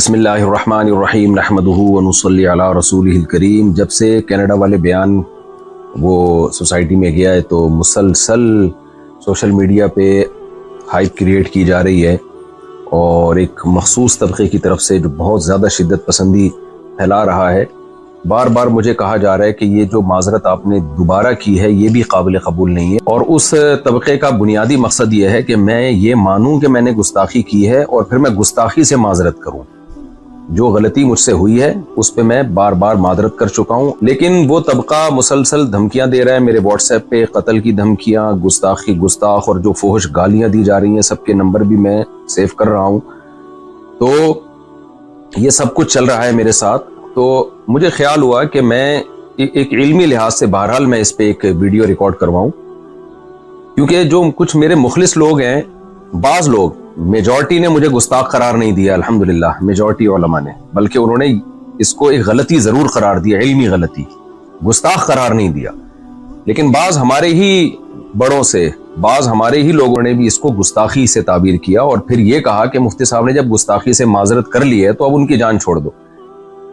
بسم اللہ الرحمن الرحیم نحمدہ ونصلی علی رسولہ الکریم۔ جب سے کینیڈا والے بیان وہ سوسائٹی میں گیا ہے تو مسلسل سوشل میڈیا پہ ہائپ کریٹ کی جا رہی ہے، اور ایک مخصوص طبقے کی طرف سے جو بہت زیادہ شدت پسندی پھیلا رہا ہے۔ بار بار مجھے کہا جا رہا ہے کہ یہ جو معذرت آپ نے دوبارہ کی ہے یہ بھی قابل قبول نہیں ہے، اور اس طبقے کا بنیادی مقصد یہ ہے کہ میں یہ مانوں کہ میں نے گستاخی کی ہے اور پھر میں گستاخی سے معذرت کروں۔ جو غلطی مجھ سے ہوئی ہے اس پہ میں بار بار معذرت کر چکا ہوں، لیکن وہ طبقہ مسلسل دھمکیاں دے رہا ہے میرے واٹس ایپ پہ، قتل کی دھمکیاں، گستاخ اور جو فحش گالیاں دی جا رہی ہیں، سب کے نمبر بھی میں سیو کر رہا ہوں۔ تو یہ سب کچھ چل رہا ہے میرے ساتھ، تو مجھے خیال ہوا کہ میں ایک علمی لحاظ سے بہرحال میں اس پہ ایک ویڈیو ریکارڈ کرواؤں، کیونکہ جو کچھ میرے مخلص لوگ ہیں، بعض لوگ، میجورٹی نے مجھے گستاخ قرار نہیں دیا الحمدللہ، میجورٹی علماء نے، بلکہ انہوں نے اس کو ایک غلطی ضرور قرار دیا، علمی غلطی، گستاخ قرار نہیں دیا۔ لیکن بعض ہمارے ہی بڑوں سے، بعض ہمارے ہی لوگوں نے بھی اس کو گستاخی سے تعبیر کیا، اور پھر یہ کہا کہ مفتی صاحب نے جب گستاخی سے معذرت کر لی ہے تو اب ان کی جان چھوڑ دو۔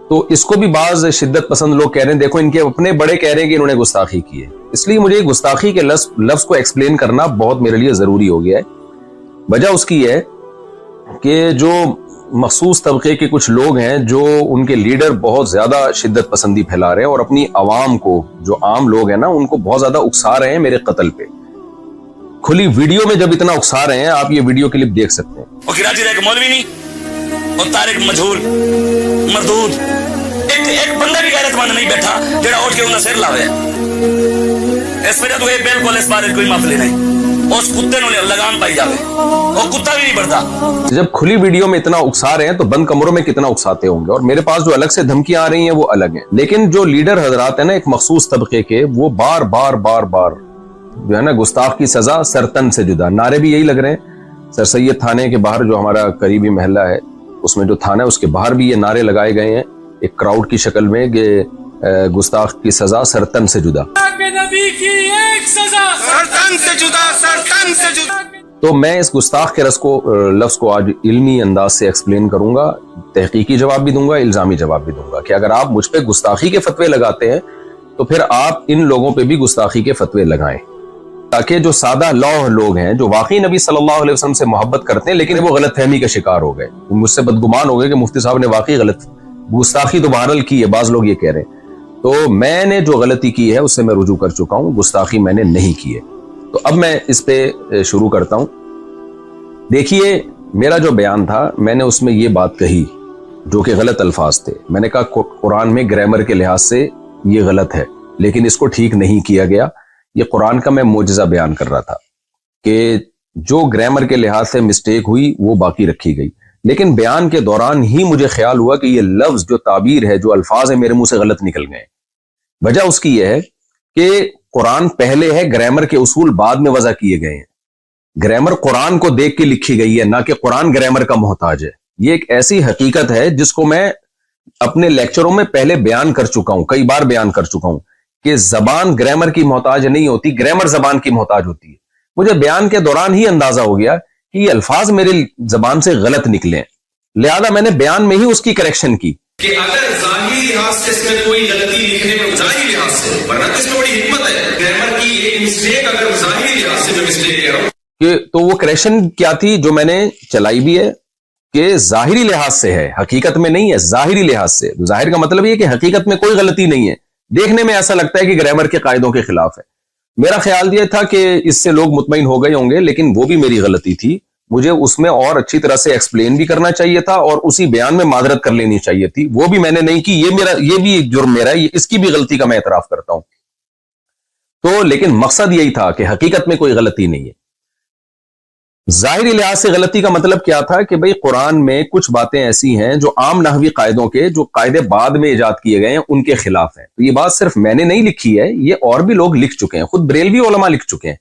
تو اس کو بھی بعض شدت پسند لوگ کہہ رہے ہیں دیکھو ان کے اپنے بڑے کہہ رہے ہیں کہ انہوں نے گستاخی کی ہے۔ اس لیے مجھے گستاخی کے لفظ کو ایکسپلین کرنا بہت میرے لیے ضروری ہو گیا ہے۔ وجہ اس کی ہے کہ جو مخصوص طبقے کے کچھ لوگ ہیں، جو ان کے لیڈر بہت زیادہ شدت پسندی پھیلا رہے ہیں، اور اپنی عوام کو، جو عام لوگ ہیں نا، ان کو بہت زیادہ اکسا رہے ہیں میرے قتل پہ۔ کھلی ویڈیو میں جب اتنا اکسا رہے ہیں، آپ یہ ویڈیو کلپ دیکھ سکتے ہیں۔ وہ کراچی کا ایک مولوی نہیں، اور طارق مجہول مردود، ایک بندہ بھی غیرت مند نہیں بیٹھا جڑا اٹھ کے انہاں سر لاوے۔ اس وجہ تو یہ بالکل اس بارے کوئی معافی نہیں، اس کتے نوں لگام پائی جاوے، وہ کتا بھی نہیں بڑھتا۔ جب کھلی ویڈیو میں اتنا اکسا رہے ہیں تو بند کمروں میں کتنا اکساتے ہوں گے، اور میرے پاس جو الگ سے دھمکیاں آ رہی ہیں وہ الگ ہیں۔ لیکن جو لیڈر حضرات ہیں نا ایک مخصوص طبقے کے، وہ بار بار جو ہے نا گستاخ کی سزا سرتن سے جدا، نعرے بھی یہی لگ رہے ہیں۔ سر سید تھانے کے باہر جو ہمارا قریبی محلہ ہے، اس میں جو تھانہ ہے اس کے باہر بھی یہ نعرے لگائے گئے ہیں ایک کراؤڈ کی شکل میں کہ گستاخ کی سزا سرتن سے جدا، نبی کی ایک سزا سرتن سے جدا، سرتن سے جدا۔ تو میں اس گستاخ کے لفظ کو آج علمی انداز سے ایکسپلین کروں گا، تحقیقی جواب بھی دوں گا، الزامی جواب بھی دوں گا، کہ اگر آپ مجھ پہ گستاخی کے فتوے لگاتے ہیں تو پھر آپ ان لوگوں پہ بھی گستاخی کے فتوے لگائیں، تاکہ جو سادہ لوح لوگ ہیں، جو واقعی نبی صلی اللہ علیہ وسلم سے محبت کرتے ہیں لیکن وہ غلط فہمی کا شکار ہو گئے، مجھ سے بدگمان ہو گئے کہ مفتی صاحب نے واقعی گستاخی تو بہرحال کی ہے، بعض لوگ یہ کہہ رہے ہیں، تو میں نے جو غلطی کی ہے اس سے میں رجوع کر چکا ہوں، گستاخی میں نے نہیں کی ہے۔ تو اب میں اس پہ شروع کرتا ہوں۔ دیکھیے، میرا جو بیان تھا میں نے اس میں یہ بات کہی جو کہ غلط الفاظ تھے۔ میں نے کہا قرآن میں گرامر کے لحاظ سے یہ غلط ہے، لیکن اس کو ٹھیک نہیں کیا گیا۔ یہ قرآن کا میں معجزہ بیان کر رہا تھا کہ جو گرامر کے لحاظ سے مسٹیک ہوئی وہ باقی رکھی گئی، لیکن بیان کے دوران ہی مجھے خیال ہوا کہ یہ لفظ، جو تعبیر ہے، جو الفاظ ہیں، میرے منہ سے غلط نکل گئے۔ وجہ اس کی یہ ہے کہ قرآن پہلے ہے، گرامر کے اصول بعد میں وضع کیے گئے ہیں۔ گرامر قرآن کو دیکھ کے لکھی گئی ہے، نہ کہ قرآن گرامر کا محتاج ہے۔ یہ ایک ایسی حقیقت ہے جس کو میں اپنے لیکچروں میں پہلے بیان کر چکا ہوں، کئی بار بیان کر چکا ہوں کہ زبان گرامر کی محتاج نہیں ہوتی، گرامر زبان کی محتاج ہوتی ہے۔ مجھے بیان کے دوران ہی اندازہ ہو گیا کہ یہ الفاظ میرے زبان سے غلط نکلے، لہذا میں نے بیان میں ہی اس کی کریکشن کی کہ اگر ظاہری لحاظ سے اس میں کوئی غلطی لکھنے میں، ظاہری لحاظ سے، ورنہ اس میں بڑی حکمت ہے، گرامر کی ایک مسٹیک اگر ظاہری لحاظ سے میں مسٹیک کہہ رہا ہوں کہ تو وہ کریکشن کیا تھی جو میں نے چلائی بھی ہے کہ ظاہری لحاظ سے ہے، حقیقت میں نہیں ہے، ظاہری لحاظ سے۔ ظاہر کا مطلب یہ کہ حقیقت میں کوئی غلطی نہیں ہے، دیکھنے میں ایسا لگتا ہے کہ گرامر کے قاعدوں کے خلاف ہے۔ میرا خیال یہ تھا کہ اس سے لوگ مطمئن ہو گئے ہوں گے، لیکن وہ بھی میری غلطی تھی، مجھے اس میں اور اچھی طرح سے ایکسپلین بھی کرنا چاہیے تھا، اور اسی بیان میں معذرت کر لینی چاہیے تھی، وہ بھی میں نے نہیں کی۔ یہ بھی ایک جرم میرا ہے، اس کی بھی غلطی کا میں اعتراف کرتا ہوں۔ تو لیکن مقصد یہی تھا کہ حقیقت میں کوئی غلطی نہیں ہے۔ ظاہری لحاظ سے غلطی کا مطلب کیا تھا کہ بھئی قرآن میں کچھ باتیں ایسی ہیں جو عام نحوی قاعدوں کے، جو قاعدے بعد میں ایجاد کیے گئے ہیں، ان کے خلاف ہیں۔ تو یہ بات صرف میں نے نہیں لکھی ہے، یہ اور بھی لوگ لکھ چکے ہیں، خود بریلوی علماء لکھ چکے ہیں۔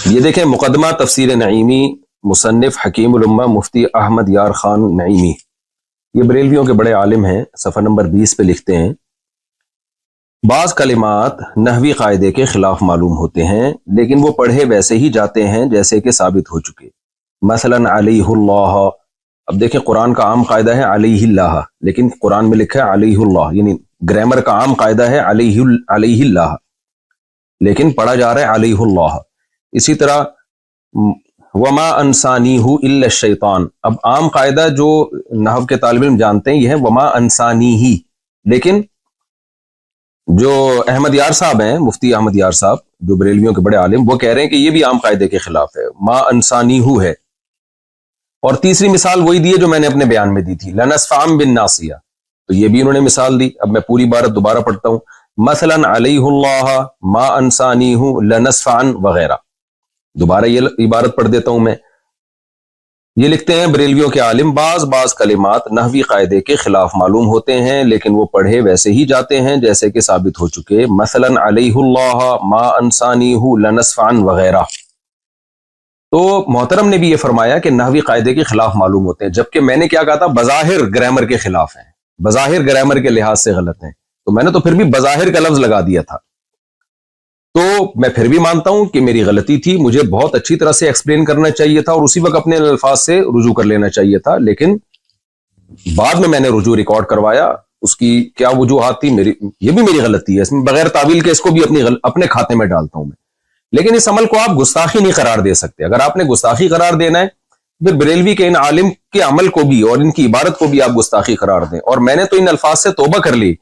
یہ دیکھیں، مقدمہ تفسیر نعیمی، مصنف حکیم الامہ مفتی احمد یار خان نعیمی، یہ بریلویوں کے بڑے عالم ہیں، صفحہ نمبر 20 پہ لکھتے ہیں، بعض کلمات نحوی قاعدے کے خلاف معلوم ہوتے ہیں، لیکن وہ پڑھے ویسے ہی جاتے ہیں جیسے کہ ثابت ہو چکے۔ مثلا علیہ اللہ اب دیکھیں قرآن کا عام قاعدہ ہے علیہ اللہ، لیکن قرآن میں لکھا ہے علیہ اللہ، یعنی گرامر کا عام قاعدہ ہے علیہ اللہ، لیکن پڑھا جا رہا ہے علیہ اللہ۔ اسی طرح وما انسانیہ الا الشیطان، اب عام قاعدہ جو نحو کے طالب علم جانتے ہیں یہ ہے وما انسانیہ، لیکن جو احمد یار صاحب ہیں، مفتی احمد یار صاحب جو بریلویوں کے بڑے عالم، وہ کہہ رہے ہیں کہ یہ بھی عام قاعدے کے خلاف ہے، ما انسانیہ ہے۔ اور تیسری مثال وہی دی ہے جو میں نے اپنے بیان میں دی تھی، لنسفعن بالناصیہ، تو یہ بھی انہوں نے مثال دی۔ اب میں پوری عبارت دوبارہ پڑھتا ہوں، مثلا علیہ اللہ ما انسانیہ لنسفعن وغیرہ، دوبارہ یہ عبارت پڑھ دیتا ہوں میں۔ یہ لکھتے ہیں بریلویوں کے عالم، بعض کلمات نحوی قاعدے کے خلاف معلوم ہوتے ہیں لیکن وہ پڑھے ویسے ہی جاتے ہیں جیسے کہ ثابت ہو چکے، مثلا علیہ اللہ ما انسانیہ لنسفعن وغیرہ۔ تو محترم نے بھی یہ فرمایا کہ نحوی قاعدے کے خلاف معلوم ہوتے ہیں، جبکہ میں نے کیا کہا تھا، بظاہر گرامر کے خلاف ہیں، بظاہر گرامر کے لحاظ سے غلط ہیں، تو میں نے تو پھر بھی بظاہر کا لفظ لگا دیا تھا۔ تو میں پھر بھی مانتا ہوں کہ میری غلطی تھی، مجھے بہت اچھی طرح سے ایکسپلین کرنا چاہیے تھا اور اسی وقت اپنے الفاظ سے رجوع کر لینا چاہیے تھا، لیکن بعد میں نے رجوع ریکارڈ کروایا، اس کی کیا وجوہات تھی، یہ بھی میری غلطی ہے، اس میں بغیر تعویل کے اس کو بھی اپنے کھاتے میں ڈالتا ہوں میں۔ لیکن اس عمل کو آپ گستاخی نہیں قرار دے سکتے، اگر آپ نے گستاخی قرار دینا ہے پھر بریلوی کے ان عالم کے عمل کو بھی اور ان کی عبارت کو بھی آپ گستاخی قرار دیں۔ اور میں نے تو ان الفاظ سے توبہ کر لی،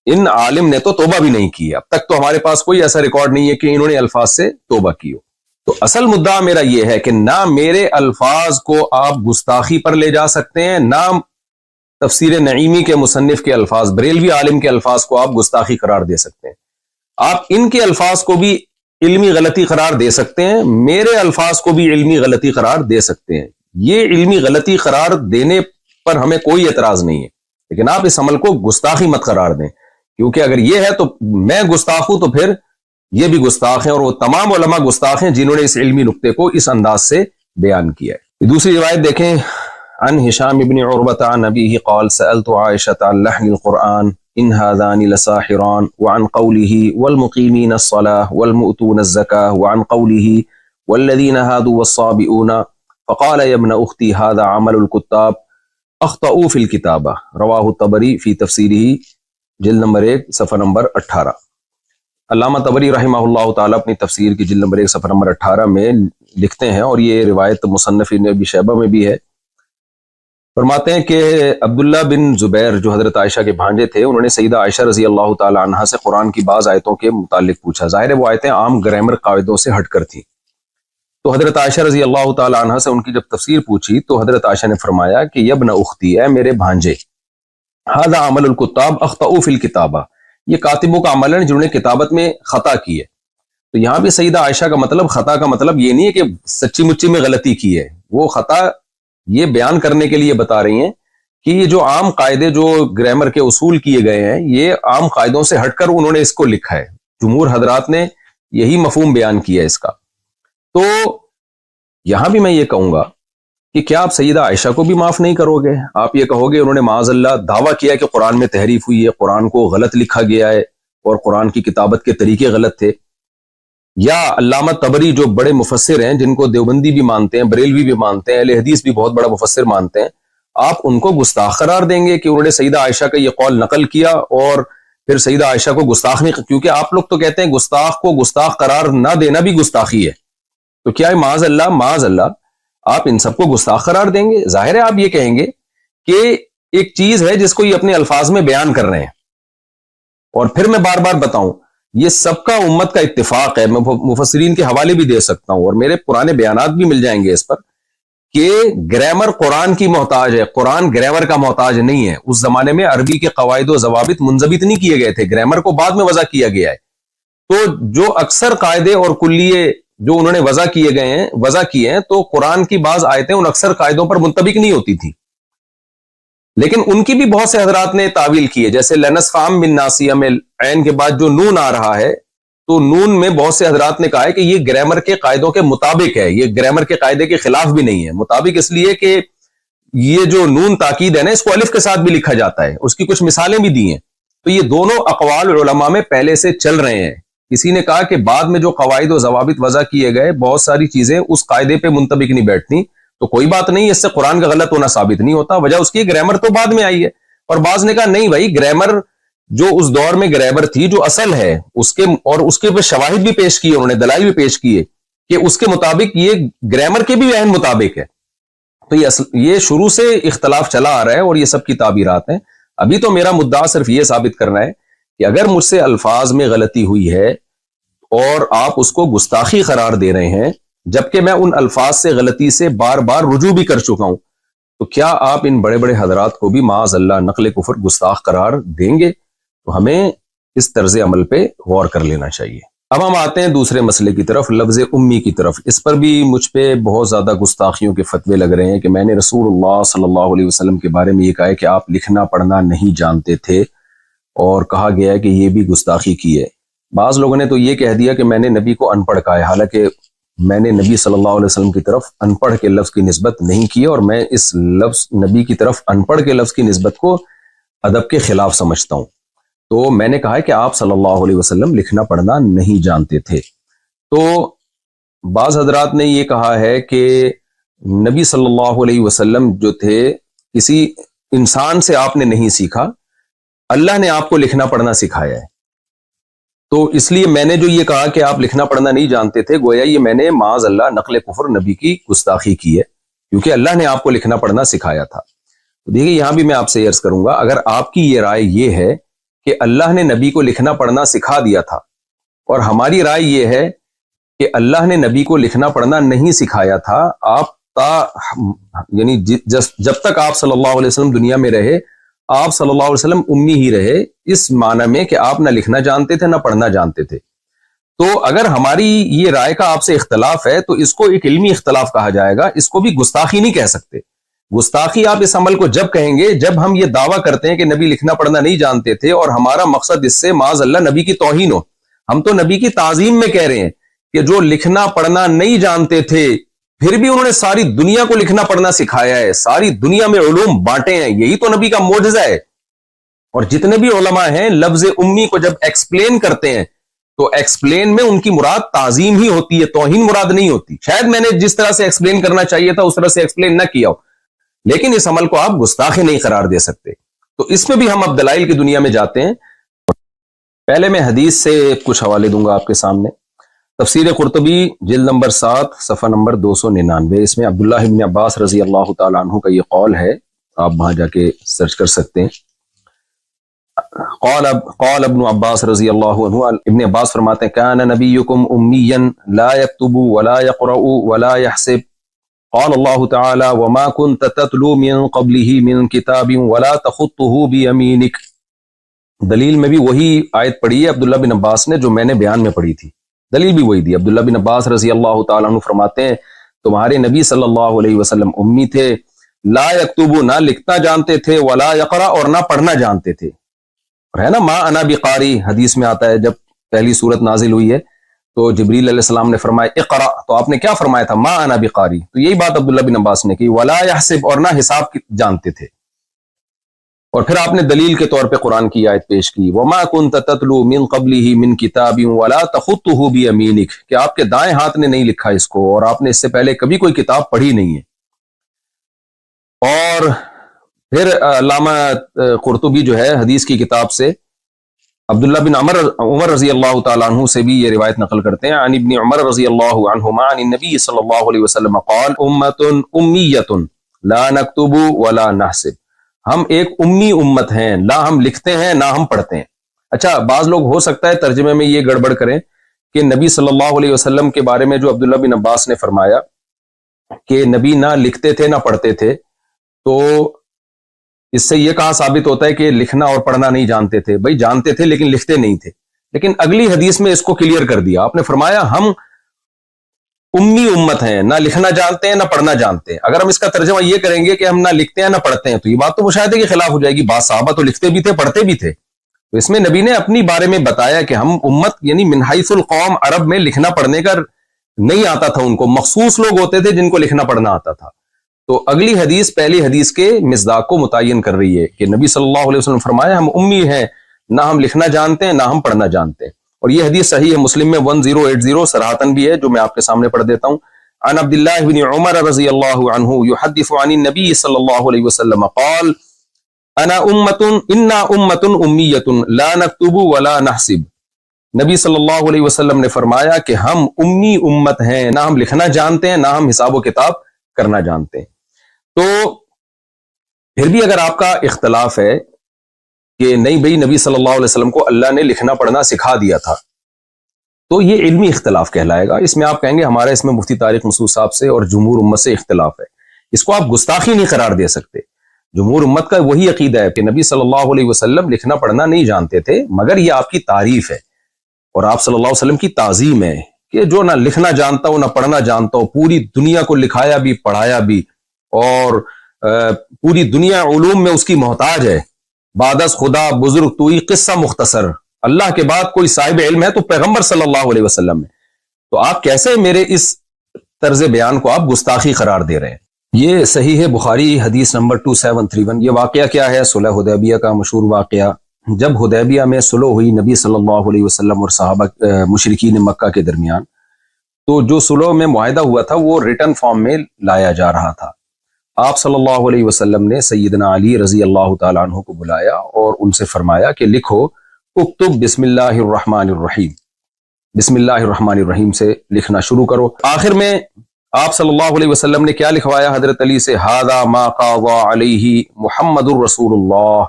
ان عالم نے تو توبہ بھی نہیں کی، اب تک تو ہمارے پاس کوئی ایسا ریکارڈ نہیں ہے کہ انہوں نے الفاظ سے توبہ کی ہو۔ تو اصل مدعا میرا یہ ہے کہ نہ میرے الفاظ کو آپ گستاخی پر لے جا سکتے ہیں، نہ تفسیر نعیمی کے مصنف کے الفاظ، بریلوی عالم کے الفاظ کو آپ گستاخی قرار دے سکتے ہیں۔ آپ ان کے الفاظ کو بھی علمی غلطی قرار دے سکتے ہیں، میرے الفاظ کو بھی علمی غلطی قرار دے سکتے ہیں، یہ علمی غلطی قرار دینے پر ہمیں کوئی اعتراض نہیں ہے، لیکن آپ اس عمل کو گستاخی مت قرار دیں، کیونکہ اگر یہ ہے تو میں گستاخ ہوں تو پھر یہ بھی گستاخ ہیں، اور وہ تمام علماء گستاخ ہیں جنہوں نے اس علمی نقطے کو اس انداز سے بیان کیا ہے۔ دوسری روایت دیکھیں، عن ہشام بن عروۃ عن ابیہ قال سألت عائشۃ عن لحن القرآن ان هذان لساحران وعن قوله والمقيمين الصلاة والمؤتون الزكاة وعن قوله والذين هادوا والصابئون فقال يا ابن اختي هذا عمل الكتاب اخطأوا في الكتابة، رواه الطبری في تفسیره جلد نمبر 1 صفحہ نمبر 18۔ علامہ طبری رحمہ اللہ تعالیٰ اپنی تفسیر کی جلد نمبر 1 صفحہ نمبر 18 میں لکھتے ہیں، اور یہ روایت مصنف ابن شیبہ میں بھی ہے، فرماتے ہیں کہ عبداللہ بن زبیر جو حضرت عائشہ کے بھانجے تھے، انہوں نے سیدہ عائشہ رضی اللہ تعالی عنہا سے قرآن کی بعض آیتوں کے متعلق پوچھا، ظاہر ہے وہ آیتیں عام گرامر قاعدوں سے ہٹ کر تھیں، تو حضرت عائشہ رضی اللہ تعالی عنہا سے ان کی جب تفسیر پوچھی تو حضرت عائشہ نے فرمایا کہ یبن اختی، اے میرے بھانجے، ھذا عمل الکتاب اخطئوا فی الکتابہ، یہ کاتبوں کا عمل ہے جنہوں نے کتابت میں خطا کی ہے۔ تو یہاں بھی سیدہ عائشہ کا مطلب، خطا کا مطلب یہ نہیں ہے کہ سچی مچی میں غلطی کی ہے، وہ خطا یہ بیان کرنے کے لیے بتا رہی ہیں کہ یہ جو عام قاعدے جو گرامر کے اصول کیے گئے ہیں، یہ عام قاعدوں سے ہٹ کر انہوں نے اس کو لکھا ہے، جمہور حضرات نے یہی مفہوم بیان کیا ہے اس کا۔ تو یہاں بھی میں یہ کہوں گا کہ کیا آپ سیدہ عائشہ کو بھی معاف نہیں کرو گے؟ آپ یہ کہو گے انہوں نے معاذ اللہ دعویٰ کیا کہ قرآن میں تحریف ہوئی ہے، قرآن کو غلط لکھا گیا ہے اور قرآن کی کتابت کے طریقے غلط تھے، یا علامہ طبری جو بڑے مفسر ہیں، جن کو دیوبندی بھی مانتے ہیں، بریلوی بھی مانتے ہیں، اہل حدیث بھی بہت بڑا مفسر مانتے ہیں، آپ ان کو گستاخ قرار دیں گے کہ انہوں نے سیدہ عائشہ کا یہ قول نقل کیا اور پھر سیدہ عائشہ کو گستاخ نہیں، کیونکہ آپ لوگ تو کہتے ہیں گستاخ کو گستاخ قرار نہ دینا بھی گستاخی ہے، تو کیا ہے معاذ اللہ آپ ان سب کو گستاخ قرار دیں گے؟ ظاہر ہے آپ یہ کہیں گے کہ ایک چیز ہے جس کو یہ اپنے الفاظ میں بیان کر رہے ہیں، اور پھر میں بار بار بتاؤں یہ سب کا امت کا اتفاق ہے، میں مفسرین کے حوالے بھی دے سکتا ہوں اور میرے پرانے بیانات بھی مل جائیں گے اس پر، کہ گرامر قرآن کی محتاج ہے، قرآن گرامر کا محتاج نہیں ہے۔ اس زمانے میں عربی کے قواعد و ضوابط منضبط نہیں کیے گئے تھے، گرامر کو بعد میں وضع کیا گیا ہے، تو جو اکثر قاعدے اور کلیے جو انہوں نے وضع کیے ہیں تو قرآن کی بعض آیتیں ان اکثر قاعدوں پر منطبق نہیں ہوتی تھی، لیکن ان کی بھی بہت سے حضرات نے تعویل کی ہے، جیسے لنسفعن بالناصیہ میں عین کے بعد جو نون آ رہا ہے، تو نون میں بہت سے حضرات نے کہا ہے کہ یہ گرامر کے قاعدوں کے مطابق ہے، یہ گرامر کے قاعدے کے خلاف بھی نہیں ہے، مطابق اس لیے کہ یہ جو نون تاکید ہے نا، اس کو الف کے ساتھ بھی لکھا جاتا ہے، اس کی کچھ مثالیں بھی دی ہیں، تو یہ دونوں اقوال علماء میں پہلے سے چل رہے ہیں۔ کسی نے کہا کہ بعد میں جو قواعد و ضوابط وضع کیے گئے، بہت ساری چیزیں اس قاعدے پہ منطبق نہیں بیٹھتی، تو کوئی بات نہیں، اس سے قرآن کا غلط ہونا ثابت نہیں ہوتا. وجہ اس کی گرامر تو بعد میں آئی ہے. اور بعض نے کہا نہیں بھائی، گرامر جو اس دور میں گرامر تھی جو اصل ہے اس کے پہ شواہد بھی پیش کیے، انہوں نے دلائل بھی پیش کیے کہ اس کے مطابق یہ گرامر کے بھی عین مطابق ہے. تو یہ شروع سے اختلاف چلا آ رہا ہے اور یہ سب کی تعبیرات ہیں. ابھی تو میرا مدعا صرف یہ ثابت کرنا ہے کہ اگر مجھ سے الفاظ میں غلطی ہوئی ہے اور آپ اس کو گستاخی قرار دے رہے ہیں جبکہ میں ان الفاظ سے غلطی سے بار بار رجوع بھی کر چکا ہوں، تو کیا آپ ان بڑے بڑے حضرات کو بھی معاذ اللہ نقل کفر گستاخ قرار دیں گے؟ تو ہمیں اس طرز عمل پہ غور کر لینا چاہیے. اب ہم آتے ہیں دوسرے مسئلے کی طرف، لفظ امی کی طرف. اس پر بھی مجھ پہ بہت زیادہ گستاخیوں کے فتوے لگ رہے ہیں کہ میں نے رسول اللہ صلی اللہ علیہ وسلم کے بارے میں یہ کہا ہے کہ آپ لکھنا پڑھنا نہیں جانتے تھے، اور کہا گیا ہے کہ یہ بھی گستاخی کی ہے. بعض لوگوں نے تو یہ کہہ دیا کہ میں نے نبی کو ان پڑھ کہا ہے، حالانکہ میں نے نبی صلی اللہ علیہ وسلم کی طرف ان پڑھ کے لفظ کی نسبت نہیں کی، اور میں اس لفظ نبی کی طرف ان پڑھ کے لفظ کی نسبت کو ادب کے خلاف سمجھتا ہوں. تو میں نے کہا ہے کہ آپ صلی اللہ علیہ وسلم لکھنا پڑھنا نہیں جانتے تھے. تو بعض حضرات نے یہ کہا ہے کہ نبی صلی اللہ علیہ وسلم جو تھے کسی انسان سے آپ نے نہیں سیکھا، اللہ نے آپ کو لکھنا پڑھنا سکھایا ہے. تو اس لیے میں نے جو یہ کہا کہ آپ لکھنا پڑھنا نہیں جانتے تھے، گویا یہ میں نے معاذ اللہ نقل کفر نبی کی گستاخی کی ہے، کیونکہ اللہ نے آپ کو لکھنا پڑھنا سکھایا تھا. تو دیکھیے یہاں بھی میں آپ سے عرض کروں گا، اگر آپ کی یہ رائے یہ ہے کہ اللہ نے نبی کو لکھنا پڑھنا سکھا دیا تھا، اور ہماری رائے یہ ہے کہ اللہ نے نبی کو لکھنا پڑھنا نہیں سکھایا تھا، آپ یعنی جب تک آپ صلی اللہ علیہ وسلم دنیا میں رہے آپ صلی اللہ علیہ وسلم امی ہی رہے، اس معنی میں کہ آپ نہ لکھنا جانتے تھے نہ پڑھنا جانتے تھے. تو اگر ہماری یہ رائے کا آپ سے اختلاف ہے تو اس کو ایک علمی اختلاف کہا جائے گا، اس کو بھی گستاخی نہیں کہہ سکتے. گستاخی آپ اس عمل کو جب کہیں گے جب ہم یہ دعویٰ کرتے ہیں کہ نبی لکھنا پڑھنا نہیں جانتے تھے اور ہمارا مقصد اس سے معاذ اللہ نبی کی توہین ہو. ہم تو نبی کی تعظیم میں کہہ رہے ہیں کہ جو لکھنا پڑھنا نہیں جانتے تھے پھر بھی انہوں نے ساری دنیا کو لکھنا پڑھنا سکھایا ہے، ساری دنیا میں علوم بانٹے ہیں، یہی تو نبی کا معجزہ ہے. اور جتنے بھی علماء ہیں لفظ امی کو جب ایکسپلین کرتے ہیں تو ایکسپلین میں ان کی مراد تعظیم ہی ہوتی ہے، توہین مراد نہیں ہوتی. شاید میں نے جس طرح سے ایکسپلین کرنا چاہیے تھا اس طرح سے ایکسپلین نہ کیا ہو، لیکن اس عمل کو آپ گستاخی نہیں قرار دے سکتے. تو اس میں بھی ہم اب دلائل کی دنیا میں جاتے ہیں. پہلے میں حدیث سے کچھ حوالے دوں گا آپ کے سامنے. تفسیر قرطبی جلد نمبر 7 صفحہ نمبر 299، اس میں عبداللہ ابن عباس رضی اللہ تعالیٰ عنہ کا یہ قول ہے، آپ وہاں جا کے سرچ کر سکتے ہیں. قال ابن عباس رضی اللہ عنہ، ابن عباس فرماتے ہیں کان نبیکم امیا لا یکتب ولا یقرأ ولا یحسب، قال اللہ تعالی وما كنت تتلو من قبله من کتاب ولا تخطه بیمینک. دلیل میں بھی وہی آیت پڑھی ہے عبداللہ بن عباس نے جو میں نے بیان میں پڑھی تھی، دلیل بھی وہی دی. عبداللہ بن عباس رضی اللہ تعالیٰ عنہ فرماتے ہیں تمہارے نبی صلی اللہ علیہ وسلم امی تھے، لا یکتبو نہ لکھنا جانتے تھے، ولا یقرأ اور نہ پڑھنا جانتے تھے. اور ہے نا ما انا بقاری، حدیث میں آتا ہے جب پہلی سورت نازل ہوئی ہے تو جبریل علیہ السلام نے فرمایا اقرأ، تو آپ نے کیا فرمایا تھا؟ ما انا بقاری. تو یہی بات عبداللہ بن عباس نے کی. ولا یحسب اور نہ حساب جانتے تھے. اور پھر آپ نے دلیل کے طور پہ قرآن کی آیت پیش کی وما كنت تتلو من قبله من کتاب ولا تخطه بیمینک، کہ آپ کے دائیں ہاتھ نے نہیں لکھا اس کو اور آپ نے اس سے پہلے کبھی کوئی کتاب پڑھی نہیں ہے. اور پھر علامہ قرطبی جو ہے حدیث کی کتاب سے عبداللہ بن عمر رضی اللہ تعالیٰ عنہ سے بھی یہ روایت نقل کرتے ہیں، عن ابن عمر رضی اللہ عنہما عن النبی صلی اللہ علیہ وسلم قال امت امیت لا نکتب ولا نحسب، ہم ایک امی امت ہیں، نہ ہم لکھتے ہیں نہ ہم پڑھتے ہیں. اچھا بعض لوگ ہو سکتا ہے ترجمے میں یہ گڑبڑ کریں کہ نبی صلی اللہ علیہ وسلم کے بارے میں جو عبداللہ بن عباس نے فرمایا کہ نبی نہ لکھتے تھے نہ پڑھتے تھے، تو اس سے یہ کہاں ثابت ہوتا ہے کہ لکھنا اور پڑھنا نہیں جانتے تھے؟ بھائی جانتے تھے لیکن لکھتے نہیں تھے. لیکن اگلی حدیث میں اس کو کلیئر کر دیا، آپ نے فرمایا ہم امی امت ہیں، نہ لکھنا جانتے ہیں نہ پڑھنا جانتے ہیں. اگر ہم اس کا ترجمہ یہ کریں گے کہ ہم نہ لکھتے ہیں نہ پڑھتے ہیں تو یہ بات تو مشاہدے کے خلاف ہو جائے گی. بعض صحابہ تو لکھتے بھی تھے پڑھتے بھی تھے. تو اس میں نبی نے اپنی بارے میں بتایا کہ ہم امت یعنی من حیث القوم، عرب میں لکھنا پڑھنے کا نہیں آتا تھا ان کو، مخصوص لوگ ہوتے تھے جن کو لکھنا پڑھنا آتا تھا. تو اگلی حدیث پہلی حدیث کے مصداق کو متعین کر رہی ہے کہ نبی صلی اللہ علیہ وسلم فرمایا ہم امی ہیں، نہ ہم لکھنا جانتے ہیں نہ ہم پڑھنا جانتے ہیں. اور یہ حدیث صحیح ہے مسلم میں 1080 صراحتاً بھی ہے، جو میں آپ کے سامنے پڑھ دیتا ہوں. عن عبد الله بن عمر رضي الله عنه يحدث عن النبي صلى الله عليه وسلم قال انا امة امیۃ لا نكتب ولا نحسب. نبی صلی اللہ علیہ وسلم نے فرمایا کہ ہم امی امت ہیں، نہ ہم لکھنا جانتے ہیں نہ ہم حساب و کتاب کرنا جانتے ہیں. تو پھر بھی اگر آپ کا اختلاف ہے کہ نہیں بھئی نبی صلی اللہ علیہ وسلم کو اللہ نے لکھنا پڑھنا سکھا دیا تھا، تو یہ علمی اختلاف کہلائے گا. اس میں آپ کہیں گے ہمارا اس میں مفتی طارق مسعود صاحب سے اور جمہور امت سے اختلاف ہے. اس کو آپ گستاخی نہیں قرار دے سکتے. جمہور امت کا وہی عقیدہ ہے کہ نبی صلی اللہ علیہ وسلم لکھنا پڑھنا نہیں جانتے تھے، مگر یہ آپ کی تعریف ہے اور آپ صلی اللہ علیہ وسلم کی تعظیم ہے کہ جو نہ لکھنا جانتا ہو نہ پڑھنا جانتا ہو، پوری دنیا کو لکھایا بھی پڑھایا بھی، اور پوری دنیا علوم میں اس کی محتاج ہے. بعد از خدا بزرگ توئی قصہ مختصر، اللہ کے بعد کوئی صاحب علم ہے تو پیغمبر صلی اللہ علیہ وسلم ہے. تو آپ کیسے میرے اس طرز بیان کو آپ گستاخی قرار دے رہے ہیں؟ یہ صحیح بخاری حدیث نمبر 2731. یہ واقعہ کیا ہے؟ صلح حدیبیہ کا مشہور واقعہ. جب حدیبیہ میں صلح ہوئی نبی صلی اللہ علیہ وسلم اور صحابہ مشرکین مکہ کے درمیان، تو جو صلح میں معاہدہ ہوا تھا وہ ریٹن فارم میں لایا جا رہا تھا. آپ صلی اللہ علیہ وسلم نے سیدنا علی رضی اللہ تعالیٰ عنہ کو بلایا اور ان سے فرمایا کہ لکھو اکتب بسم اللہ الرحمن الرحیم، بسم اللہ الرحمن الرحیم سے لکھنا شروع کرو. آخر میں آپ صلی اللہ علیہ وسلم نے کیا لکھوایا حضرت علی سے؟ ھذا ما قضى علیہ محمد الرسول اللہ.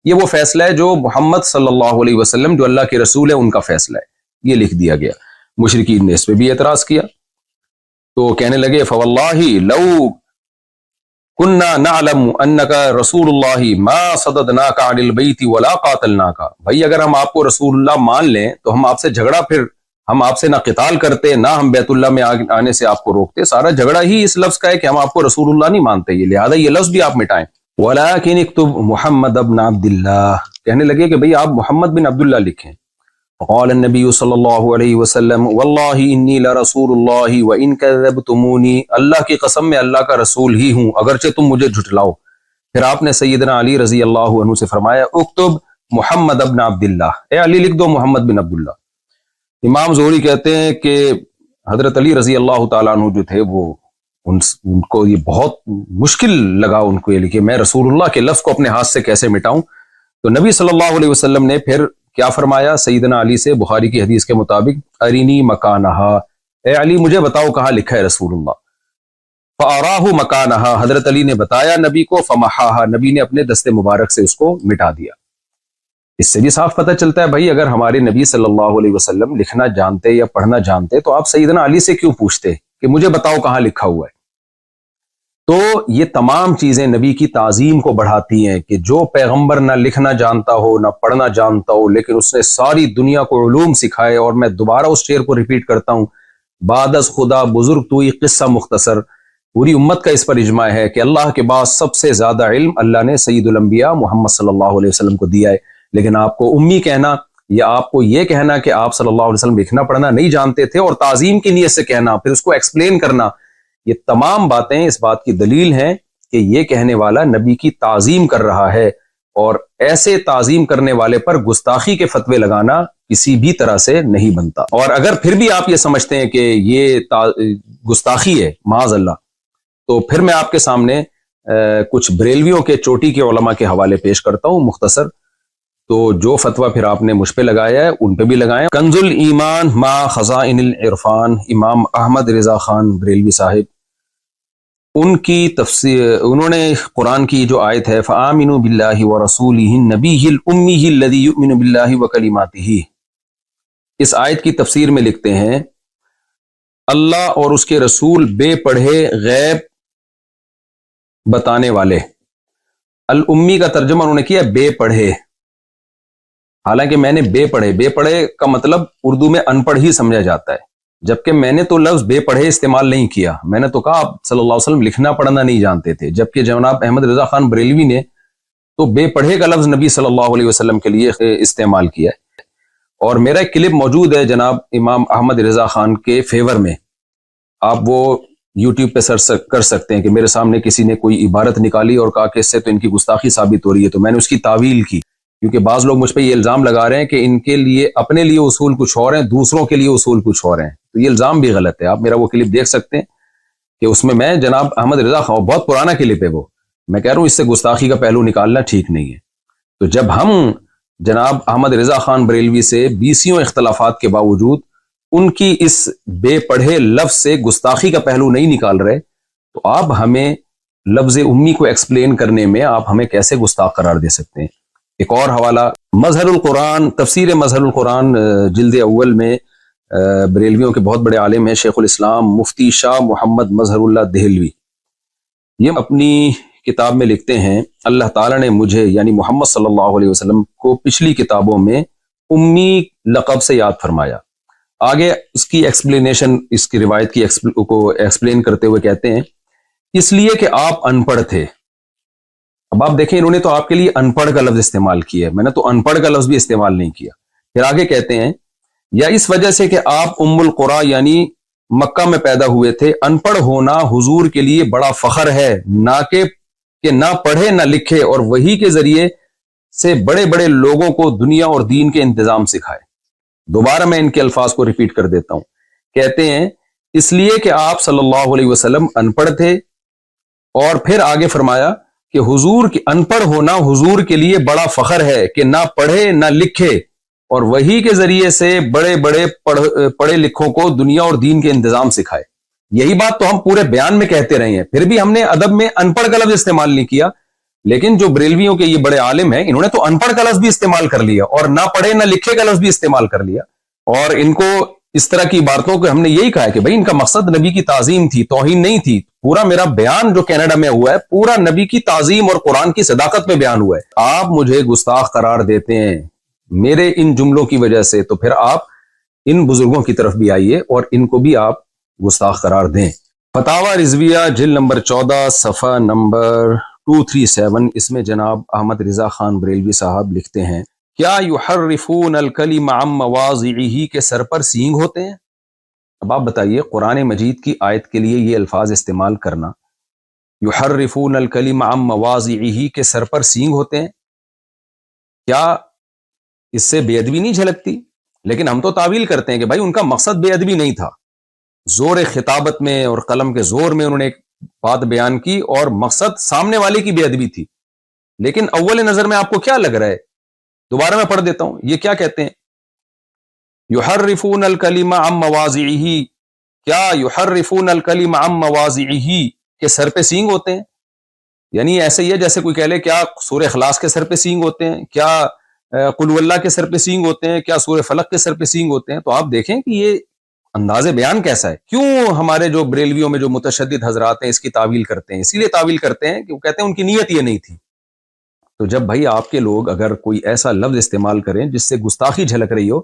یہ وہ فیصلہ ہے جو محمد صلی اللہ علیہ وسلم جو اللہ کے رسول ہے ان کا فیصلہ ہے، یہ لکھ دیا گیا. مشرکین نے اس پہ بھی اعتراض کیا تو کہنے لگے فواللہ لو کننا نعلم انک رسول اللہ ما صددناک عن البیت ولا قاتلناک. بھائی اگر ہم آپ کو رسول اللہ مان لیں تو ہم آپ سے جھگڑا، پھر ہم آپ سے نہ قتال کرتے نہ ہم بیت اللہ میں آنے سے آپ کو روکتے. سارا جھگڑا ہی اس لفظ کا ہے کہ ہم آپ کو رسول اللہ نہیں مانتے، یہ لہذا یہ لفظ بھی آپ مٹائیں. ولیکن اکتب محمد ابن عبد اللہ. کہنے لگے کہ بھئی آپ محمد بن عبداللہ لکھیں. قال النبی صلی اللہ علیہ وسلم واللہ انی لرسول اللہ وان کذبتمونی. اللہ کی قسم میں اللہ کا رسول ہی ہوں اگرچہ تم مجھے جھٹلاؤ. پھر آپ نے سیدنا علی رضی اللہ عنہ سے فرمایا اکتب محمد ابن عبداللہ، اے علی لکھ دو محمد بن عبداللہ. امام زہری کہتے ہیں کہ حضرت علی رضی اللہ تعالیٰ عنہ جو تھے وہ ان کو یہ بہت مشکل لگا ان کو یہ لکھے میں رسول اللہ کے لفظ کو اپنے ہاتھ سے کیسے مٹاؤں. تو نبی صلی اللہ علیہ وسلم نے پھر کیا فرمایا سیدنا علی سے؟ بخاری کی حدیث کے مطابق ارینی مکانہا، اے علی مجھے بتاؤ کہاں لکھا ہے رسول اللہ. فاراہ مکانہا، حضرت علی نے بتایا نبی کو. فمحاہا، نبی نے اپنے دست مبارک سے اس کو مٹا دیا. اس سے بھی صاف پتہ چلتا ہے بھائی اگر ہمارے نبی صلی اللہ علیہ وسلم لکھنا جانتے یا پڑھنا جانتے تو آپ سیدنا علی سے کیوں پوچھتے کہ مجھے بتاؤ کہاں لکھا ہوا ہے. تو یہ تمام چیزیں نبی کی تعظیم کو بڑھاتی ہیں کہ جو پیغمبر نہ لکھنا جانتا ہو نہ پڑھنا جانتا ہو لیکن اس نے ساری دنیا کو علوم سکھائے. اور میں دوبارہ اس شعر کو ریپیٹ کرتا ہوں، بعد از خدا بزرگ توئی قصہ مختصر. پوری امت کا اس پر اجماع ہے کہ اللہ کے بعد سب سے زیادہ علم اللہ نے سید الانبیاء محمد صلی اللہ علیہ وسلم کو دیا ہے. لیکن آپ کو امی کہنا یا آپ کو یہ کہنا کہ آپ صلی اللہ علیہ وسلم لکھنا پڑھنا نہیں جانتے تھے اور تعظیم کی نیت سے کہنا، پھر اس کو ایکسپلین کرنا، یہ تمام باتیں اس بات کی دلیل ہیں کہ یہ کہنے والا نبی کی تعظیم کر رہا ہے. اور ایسے تعظیم کرنے والے پر گستاخی کے فتوے لگانا کسی بھی طرح سے نہیں بنتا. اور اگر پھر بھی آپ یہ سمجھتے ہیں کہ یہ گستاخی ہے معاذ اللہ، تو پھر میں آپ کے سامنے کچھ بریلویوں کے چوٹی کے علماء کے حوالے پیش کرتا ہوں مختصر. تو جو فتویٰ پھر آپ نے مجھ پہ لگایا ہے ان پہ بھی لگائیں. کنز الایمان ما خزائن العرفان، امام احمد رضا خان بریلوی صاحب، ان کی تفسیر، انہوں نے قرآن کی جو آیت ہے فآمنوا باللہ ورسولہ النبی الامی الذی یؤمن باللہ وکلماتہ، اس آیت کی تفسیر میں لکھتے ہیں اللہ اور اس کے رسول بے پڑھے غیب بتانے والے. الامی کا ترجمہ انہوں نے کیا بے پڑھے، حالانکہ میں نے بے پڑھے کا مطلب اردو میں ان پڑھ ہی سمجھا جاتا ہے، جبکہ میں نے تو لفظ بے پڑھے استعمال نہیں کیا. میں نے تو کہا آپ صلی اللہ علیہ وسلم لکھنا پڑھنا نہیں جانتے تھے، جبکہ جناب احمد رضا خان بریلوی نے تو بے پڑھے کا لفظ نبی صلی اللہ علیہ وسلم کے لیے استعمال کیا ہے. اور میرا ایک کلپ موجود ہے جناب امام احمد رضا خان کے فیور میں، آپ وہ یوٹیوب پہ سرچ کر سکتے ہیں کہ میرے سامنے کسی نے کوئی عبارت نکالی اور کہا کہ اس سے تو ان کی گستاخی ثابت ہو رہی ہے، تو میں نے اس کی تعویل کی. کیونکہ بعض لوگ مجھ پہ یہ الزام لگا رہے ہیں کہ ان کے لیے اپنے لیے اصول کچھ اور ہیں، دوسروں کے لیے اصول کچھ اور ہیں، تو یہ الزام بھی غلط ہے. آپ میرا وہ کلپ دیکھ سکتے ہیں. کہ اس میں جناب احمد رضا خان، بہت پرانا کلپ ہے وہ، میں کہہ رہا ہوں اس سے گستاخی کا پہلو نکالنا ٹھیک نہیں ہے. تو جب ہم جناب احمد رضا خان بریلوی سے بیسیوں اختلافات کے باوجود ان کی اس بے پڑھے لفظ سے گستاخی کا پہلو نہیں نکال رہے، تو آپ ہمیں لفظ امی کو ایکسپلین کرنے میں آپ ہمیں کیسے گستاخ قرار دے سکتے ہیں؟ ایک اور حوالہ، مظہر القرآن، تفسیر مظہر القرآن جلد اول میں بریلویوں کے بہت بڑے عالم ہیں شیخ الاسلام مفتی شاہ محمد مظہر اللہ دہلوی، یہ اپنی کتاب میں لکھتے ہیں اللہ تعالیٰ نے مجھے یعنی محمد صلی اللہ علیہ وسلم کو پچھلی کتابوں میں امی لقب سے یاد فرمایا. آگے اس کی ایکسپلینیشن، اس کی روایت کی کو ایکسپلین کرتے ہوئے کہتے ہیں اس لیے کہ آپ ان پڑھ تھے. اب آپ دیکھیں انہوں نے تو آپ کے لیے ان پڑھ کا لفظ استعمال کیا ہے، میں نے تو ان پڑھ کا لفظ بھی استعمال نہیں کیا. پھر آگے کہتے ہیں یا اس وجہ سے کہ آپ ام القریٰ یعنی مکہ میں پیدا ہوئے تھے، ان پڑھ ہونا حضور کے لیے بڑا فخر ہے، نہ کہ نہ پڑھے نہ لکھے اور وحی کے ذریعے سے بڑے بڑے لوگوں کو دنیا اور دین کے انتظام سکھائے. دوبارہ میں ان کے الفاظ کو ریپیٹ کر دیتا ہوں. کہتے ہیں اس لیے کہ آپ صلی اللہ علیہ وسلم ان پڑھ تھے، اور پھر آگے فرمایا کہ حضور کی ان پڑھ ہونا حضور کے لیے بڑا فخر ہے کہ نہ پڑھے نہ لکھے اور وحی کے ذریعے سے بڑے بڑے پڑھے لکھوں کو دنیا اور دین کے انتظام سکھائے. یہی بات تو ہم پورے بیان میں کہتے رہے ہیں، پھر بھی ہم نے ادب میں ان پڑھ کا لفظ استعمال نہیں کیا. لیکن جو بریلویوں کے یہ بڑے عالم ہیں انہوں نے تو ان پڑھ کا لفظ بھی استعمال کر لیا اور نہ پڑھے نہ لکھے کا لفظ بھی استعمال کر لیا. اور ان کو اس طرح کی عبارتوں کو ہم نے یہی کہا ہے کہ بھائی ان کا مقصد نبی کی تعظیم تھی، توہین نہیں تھی. پورا میرا بیان جو کینیڈا میں ہوا ہے پورا نبی کی تعظیم اور قرآن کی صداقت پہ بیان ہوا ہے. آپ مجھے گستاخ قرار دیتے ہیں میرے ان جملوں کی وجہ سے، تو پھر آپ ان بزرگوں کی طرف بھی آئیے اور ان کو بھی آپ گستاخ قرار دیں. فتاوی رضویہ جلد نمبر 14 صفحہ نمبر 237، اس میں جناب احمد رضا خان بریلوی صاحب لکھتے ہیں کیا یحرفون الکلم عن مواضعہ کے سر پر سینگ ہوتے ہیں؟ اب آپ بتائیے قرآن مجید کی آیت کے لیے یہ الفاظ استعمال کرنا، یحرفون الکلم عن مواضعہ کے سر پر سینگ ہوتے ہیں، کیا اس سے بے ادبی نہیں جھلکتی؟ لیکن ہم تو تعویل کرتے ہیں کہ بھائی ان کا مقصد بے ادبی نہیں تھا، زور خطابت میں اور قلم کے زور میں انہوں نے ایک بات بیان کی اور مقصد سامنے والے کی بے ادبی تھی. لیکن اول نظر میں آپ کو کیا لگ رہا ہے؟ دوبارہ میں پڑھ دیتا ہوں، یہ کیا کہتے ہیں یحرفون الکلم عن مواضعہ، کیا یحرفون الکلم عن مواضعہ کے سر پہ سینگ ہوتے ہیں؟ یعنی ایسے ہی ہے جیسے کوئی کہہ لے کیا سورہ اخلاص کے سر پہ سینگ ہوتے ہیں، کیا قل هو اللہ کے سر پہ سینگ ہوتے ہیں، کیا سورہ فلق کے سر پہ سینگ ہوتے ہیں. تو آپ دیکھیں کہ یہ انداز بیان کیسا ہے. کیوں ہمارے جو بریلویوں میں جو متشدد حضرات ہیں اس کی تعویل کرتے ہیں؟ اسی لیے تعویل کرتے ہیں کہ وہ کہتے ہیں ان کی نیت یہ نہیں تھی. تو جب بھائی آپ کے لوگ اگر کوئی ایسا لفظ استعمال کریں جس سے گستاخی جھلک رہی ہو،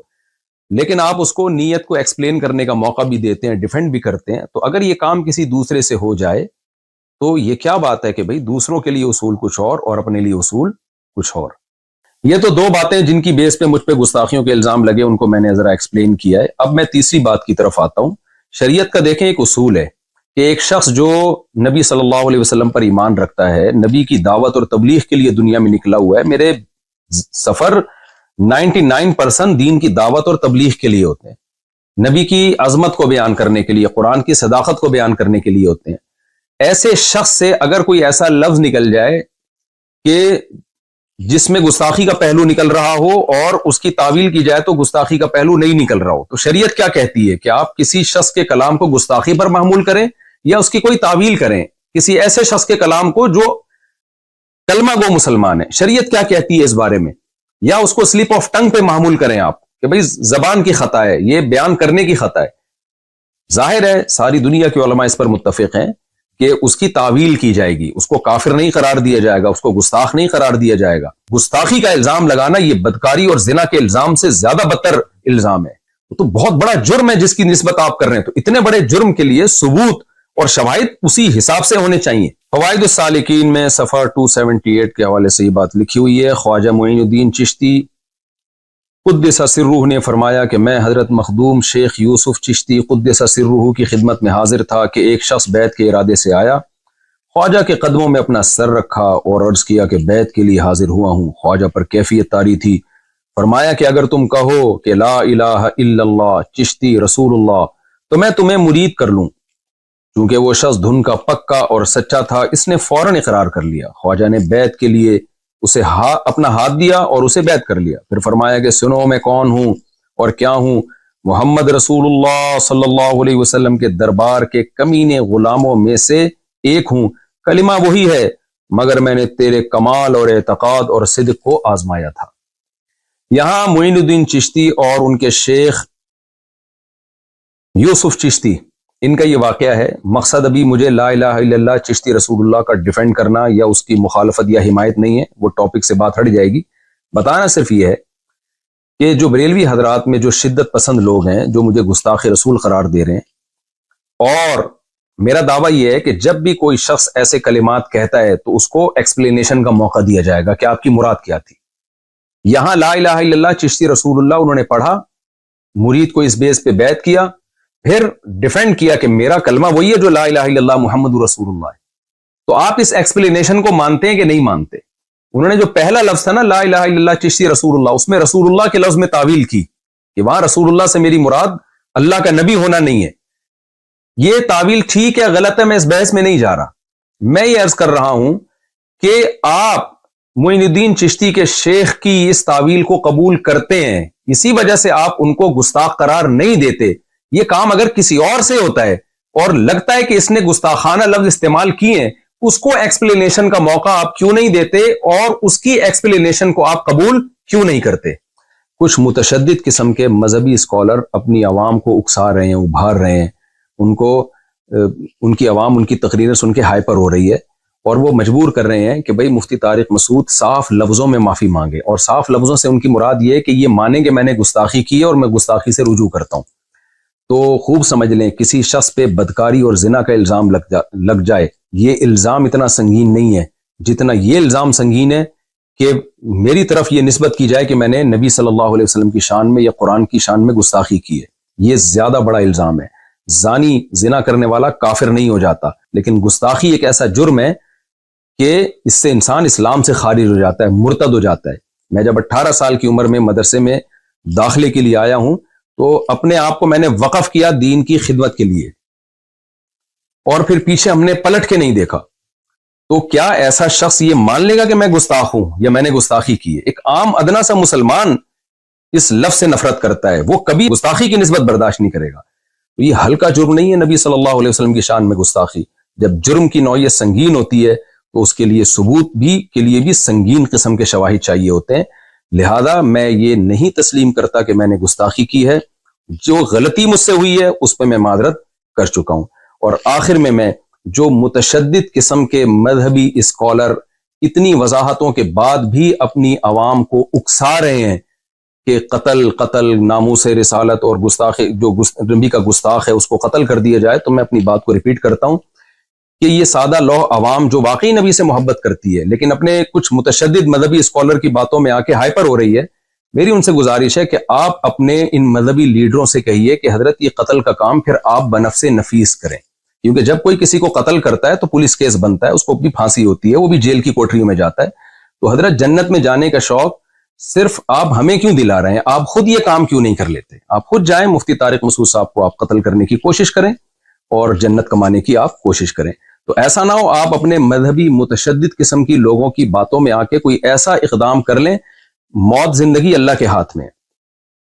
لیکن آپ اس کو نیت کو ایکسپلین کرنے کا موقع بھی دیتے ہیں، ڈیفینڈ بھی کرتے ہیں، تو اگر یہ کام کسی دوسرے سے ہو جائے تو یہ کیا بات ہے کہ بھئی دوسروں کے لیے اصول کچھ اور اپنے لیے اصول کچھ اور. یہ تو دو باتیں جن کی بیس پہ مجھ پہ گستاخیوں کے الزام لگے، ان کو میں نے ذرا ایکسپلین کیا ہے. اب میں تیسری بات کی طرف آتا ہوں. شریعت کا دیکھیں ایک اصول ہے کہ ایک شخص جو نبی صلی اللہ علیہ وسلم پر ایمان رکھتا ہے، نبی کی دعوت اور تبلیغ کے لیے دنیا میں نکلا ہوا ہے. میرے سفر 99% دین کی دعوت اور تبلیغ کے لیے ہوتے ہیں، نبی کی عظمت کو بیان کرنے کے لیے، قرآن کی صداقت کو بیان کرنے کے لیے ہوتے ہیں. ایسے شخص سے اگر کوئی ایسا لفظ نکل جائے کہ جس میں گستاخی کا پہلو نکل رہا ہو اور اس کی تعویل کی جائے تو گستاخی کا پہلو نہیں نکل رہا ہو، تو شریعت کیا کہتی ہے کہ آپ کسی شخص کے کلام کو گستاخی پر محمول کریں یا اس کی کوئی تعویل کریں، کسی ایسے شخص کے کلام کو جو کلمہ گو مسلمان ہے. شریعت کیا کہتی ہے اس بارے میں؟ یا اس کو سلپ آف ٹنگ پہ محمول کریں آپ کہ بھئی زبان کی خطا ہے، یہ بیان کرنے کی خطا ہے. ظاہر ہے ساری دنیا کے علماء اس پر متفق ہیں کہ اس کی تعویل کی جائے گی، اس کو کافر نہیں قرار دیا جائے گا، اس کو گستاخ نہیں قرار دیا جائے گا. گستاخی کا الزام لگانا یہ بدکاری اور زنا کے الزام سے زیادہ بدتر الزام ہے. تو بہت بڑا جرم ہے جس کی نسبت آپ کر رہے ہیں. تو اتنے بڑے جرم کے لیے ثبوت اور شواہد اسی حساب سے ہونے چاہیے. فوائد السالکین میں صفحہ 278 کے حوالے سے یہ بات لکھی ہوئی ہے. خواجہ معین الدین چشتی قدس سرہ نے فرمایا کہ میں حضرت مخدوم شیخ یوسف چشتی قدس سرہ کی خدمت میں حاضر تھا کہ ایک شخص بیعت کے ارادے سے آیا. خواجہ کے قدموں میں اپنا سر رکھا اور عرض کیا کہ بیعت کے لیے حاضر ہوا ہوں. خواجہ پر کیفیت طاری تھی. فرمایا کہ اگر تم کہو کہ لا الہ الا اللہ چشتی رسول اللہ تو میں تمہیں مرید کر لوں. چونکہ وہ شخص دھن کا پکا اور سچا تھا، اس نے فوراً اقرار کر لیا۔ خواجہ نے بیعت کے لیے اسے اپنا ہاتھ دیا اور اسے بیعت کر لیا۔ پھر فرمایا کہ سنو میں کون ہوں اور کیا ہوں، محمد رسول اللہ صلی اللہ علیہ وسلم کے دربار کے کمینے غلاموں میں سے ایک ہوں، کلمہ وہی ہے، مگر میں نے تیرے کمال اور اعتقاد اور صدق کو آزمایا تھا۔ یہاں معین الدین چشتی اور ان کے شیخ یوسف چشتی، ان کا یہ واقعہ ہے۔ مقصد ابھی مجھے لا الہ الا اللہ چشتی رسول اللہ کا ڈیفینڈ کرنا یا اس کی مخالفت یا حمایت نہیں ہے، وہ ٹاپک سے بات ہٹ جائے گی۔ بتانا صرف یہ ہے کہ جو بریلوی حضرات میں جو شدت پسند لوگ ہیں، جو مجھے گستاخ رسول قرار دے رہے ہیں، اور میرا دعویٰ یہ ہے کہ جب بھی کوئی شخص ایسے کلمات کہتا ہے تو اس کو ایکسپلینیشن کا موقع دیا جائے گا کہ آپ کی مراد کیا تھی۔ یہاں لا الہ الا اللہ چشتی رسول اللہ انہوں نے پڑھا، مرید کو اس بیس پہ بیعت کیا، پھر ڈیفینڈ کیا کہ میرا کلمہ وہی ہے جو لا الہ الا اللہ محمد رسول اللہ ہے۔ تو آپ اس ایکسپلینیشن کو مانتے ہیں کہ نہیں مانتے؟ انہوں نے جو پہلا لفظ تھا نا لا الہ الا اللہ چشتی رسول اللہ، اس میں رسول اللہ کے لفظ میں تعویل کی کہ وہاں رسول اللہ سے میری مراد اللہ کا نبی ہونا نہیں ہے۔ یہ تعویل ٹھیک ہے غلط ہے، میں اس بحث میں نہیں جا رہا۔ میں یہ عرض کر رہا ہوں کہ آپ معین الدین چشتی کے شیخ کی اس تعویل کو قبول کرتے ہیں، اسی وجہ سے آپ ان کو گستاخ قرار نہیں دیتے۔ یہ کام اگر کسی اور سے ہوتا ہے اور لگتا ہے کہ اس نے گستاخانہ لفظ استعمال کیے ہیں، اس کو ایکسپلینیشن کا موقع آپ کیوں نہیں دیتے اور اس کی ایکسپلینیشن کو آپ قبول کیوں نہیں کرتے؟ کچھ متشدد قسم کے مذہبی اسکالر اپنی عوام کو اکسا رہے ہیں، ابھار رہے ہیں، ان کی عوام ان کی تقریریں سن کے ہائپر ہو رہی ہے، اور وہ مجبور کر رہے ہیں کہ بھئی مفتی طارق مسعود صاف لفظوں میں معافی مانگے، اور صاف لفظوں سے ان کی مراد یہ ہے کہ یہ مانیں کہ میں نے گستاخی کی ہے اور میں گستاخی سے رجوع کرتا ہوں۔ تو خوب سمجھ لیں، کسی شخص پہ بدکاری اور زنا کا الزام لگ جائے، یہ الزام اتنا سنگین نہیں ہے جتنا یہ الزام سنگین ہے کہ میری طرف یہ نسبت کی جائے کہ میں نے نبی صلی اللہ علیہ وسلم کی شان میں یا قرآن کی شان میں گستاخی کی ہے۔ یہ زیادہ بڑا الزام ہے۔ زانی زنا کرنے والا کافر نہیں ہو جاتا، لیکن گستاخی ایک ایسا جرم ہے کہ اس سے انسان اسلام سے خارج ہو جاتا ہے، مرتد ہو جاتا ہے۔ میں جب 18 سال کی عمر میں مدرسے میں داخلے کے لیے آیا ہوں تو اپنے آپ کو میں نے وقف کیا دین کی خدمت کے لیے، اور پھر پیچھے ہم نے پلٹ کے نہیں دیکھا۔ تو کیا ایسا شخص یہ مان لے گا کہ میں گستاخ ہوں یا میں نے گستاخی کی ہے؟ ایک عام ادنا سا مسلمان اس لفظ سے نفرت کرتا ہے، وہ کبھی گستاخی کی نسبت برداشت نہیں کرے گا۔ تو یہ ہلکا جرم نہیں ہے نبی صلی اللہ علیہ وسلم کی شان میں گستاخی۔ جب جرم کی نوعیت سنگین ہوتی ہے تو اس کے لیے ثبوت کے لیے بھی سنگین قسم کے شواہد چاہیے ہوتے ہیں۔ لہذا میں یہ نہیں تسلیم کرتا کہ میں نے گستاخی کی ہے، جو غلطی مجھ سے ہوئی ہے اس پہ میں معذرت کر چکا ہوں۔ اور آخر میں جو متشدد قسم کے مذہبی اسکالر اتنی وضاحتوں کے بعد بھی اپنی عوام کو اکسا رہے ہیں کہ قتل ناموس رسالت اور گستاخ جو نبی کا گستاخ ہے اس کو قتل کر دیا جائے، تو میں اپنی بات کو ریپیٹ کرتا ہوں کہ یہ سادہ لوح عوام جو واقعی نبی سے محبت کرتی ہے لیکن اپنے کچھ متشدد مذہبی اسکالر کی باتوں میں آ کے ہائپر ہو رہی ہے، میری ان سے گزارش ہے کہ آپ اپنے ان مذہبی لیڈروں سے کہیے کہ حضرت یہ قتل کا کام پھر آپ بنفس نفیس کریں، کیونکہ جب کوئی کسی کو قتل کرتا ہے تو پولیس کیس بنتا ہے، اس کو بھی پھانسی ہوتی ہے، وہ بھی جیل کی کوٹریوں میں جاتا ہے۔ تو حضرت جنت میں جانے کا شوق صرف آپ ہمیں کیوں دلا رہے ہیں؟ آپ خود یہ کام کیوں نہیں کر لیتے؟ آپ خود جائیں، مفتی طارق مسعود صاحب کو آپ قتل کرنے کی کوشش کریں اور جنت کمانے کی آپ کوشش کریں۔ تو ایسا نہ ہو آپ اپنے مذہبی متشدد قسم کی لوگوں کی باتوں میں آ کے کوئی ایسا اقدام کر لیں۔ موت زندگی اللہ کے ہاتھ میں،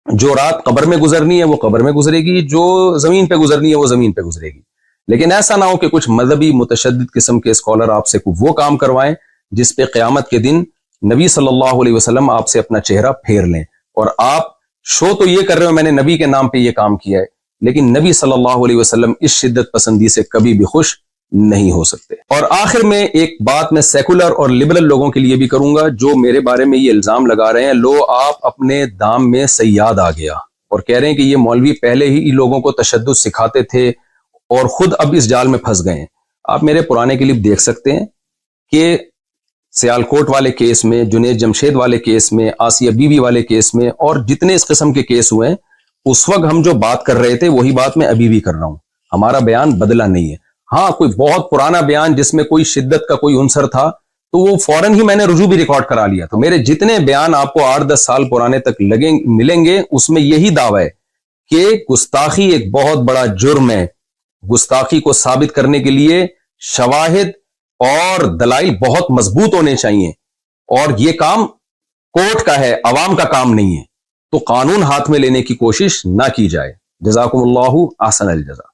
جو رات قبر میں گزرنی ہے وہ قبر میں گزرے گی، جو زمین پہ گزرنی ہے وہ زمین پہ گزرے گی، لیکن ایسا نہ ہو کہ کچھ مذہبی متشدد قسم کے اسکالر آپ سے وہ کام کروائیں جس پہ قیامت کے دن نبی صلی اللہ علیہ وسلم آپ سے اپنا چہرہ پھیر لیں، اور آپ شو تو یہ کر رہے ہو میں نے نبی کے نام پہ یہ کام کیا ہے، لیکن نبی صلی اللہ علیہ وسلم اس شدت پسندی سے کبھی بھی خوش نہیں ہو سکتے۔ اور آخر میں ایک بات میں سیکولر اور لبرل لوگوں کے لیے بھی کروں گا جو میرے بارے میں یہ الزام لگا رہے ہیں، لو آپ اپنے دام میں سیاد آ گیا، اور کہہ رہے ہیں کہ یہ مولوی پہلے ہی لوگوں کو تشدد سکھاتے تھے اور خود اب اس جال میں پھنس گئے ہیں۔ آپ میرے پرانے کلپ دیکھ سکتے ہیں کہ سیالکوٹ والے کیس میں، جنید جمشید والے کیس میں، آسیہ بی بی والے کیس میں، اور جتنے اس قسم کے کیس ہوئے ہیں، اس وقت ہم جو بات کر رہے تھے وہی بات میں ابھی بھی کر رہا ہوں، ہمارا بیان بدلا نہیں ہے۔ ہاں کوئی بہت پرانا بیان جس میں کوئی شدت کا کوئی عنصر تھا تو وہ فوراً ہی میں نے رجوع بھی ریکارڈ کرا لیا، تو میرے جتنے بیان آپ کو 8-10 سال پرانے تک ملیں گے اس میں یہی دعویٰ ہے کہ گستاخی ایک بہت بڑا جرم ہے، گستاخی کو ثابت کرنے کے لیے شواہد اور دلائل بہت مضبوط ہونے چاہیے، اور یہ کام کورٹ کا ہے، عوام کا کام نہیں ہے، تو قانون ہاتھ میں لینے کی کوشش نہ کی جائے۔ جزاکم اللہ احسن الجزا۔